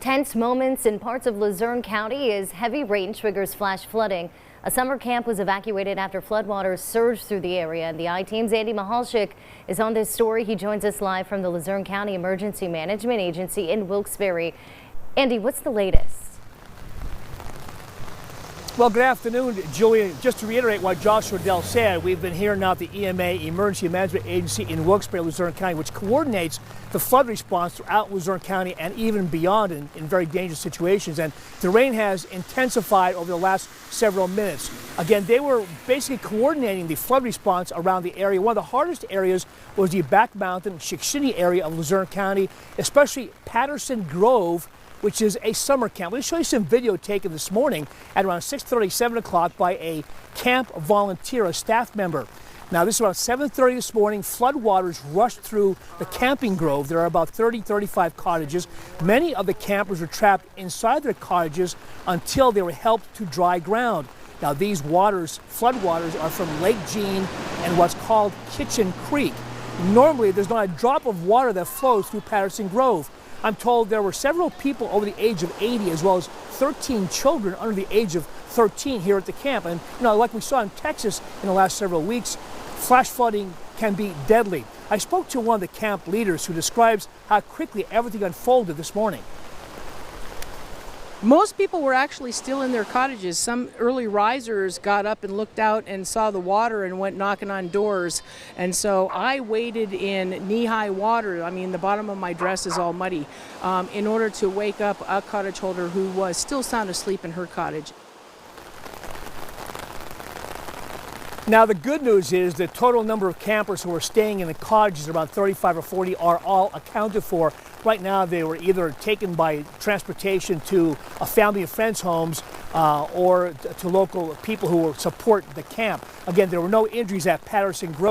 Tense moments in parts of Luzerne County as heavy rain triggers flash flooding. A summer camp was evacuated after floodwaters surged through the area. And the I-Team's Andy Mahalchik is on this story. He joins us live from the Luzerne County Emergency Management Agency in Wilkes-Barre. Andy, what's the latest? Well, good afternoon, Julia. Just to reiterate what Joshua Dell said, we've been here now at the EMA, Emergency Management Agency in Wilkes-Barre, Luzerne County, which coordinates the flood response throughout Luzerne County and even beyond in very dangerous situations. And the rain has intensified over the last several minutes. Again, they were basically coordinating the flood response around the area. One of the hardest areas was the Back Mountain, Shikshini area of Luzerne County, especially Patterson Grove, which is a summer camp. Let me show you some video taken this morning at around 6:30, 7 o'clock by a camp volunteer, a staff member. Now, this is around 7:30 this morning. Floodwaters rushed through the camping grove. There are about 35 cottages. Many of the campers were trapped inside their cottages until they were helped to dry ground. Now, these floodwaters, are from Lake Jean and what's called Kitchen Creek. Normally, there's not a drop of water that flows through Patterson Grove. I'm told there were several people over the age of 80 as well as 13 children under the age of 13 here at the camp. And, like we saw in Texas in the last several weeks, flash flooding can be deadly. I spoke to one of the camp leaders who describes how quickly everything unfolded this morning. Most people were actually still in their cottages. Some early risers got up and looked out and saw the water and went knocking on doors. And so I waded in knee-high water. I mean, the bottom of my dress is all muddy, in order to wake up a cottage holder who was still sound asleep in her cottage. Now, the good news is the total number of campers who are staying in the cottages, about 35 or 40, are all accounted for. Right now, they were either taken by transportation to a family and friends' homes or to local people who will support the camp. Again, there were no injuries at Patterson Grove.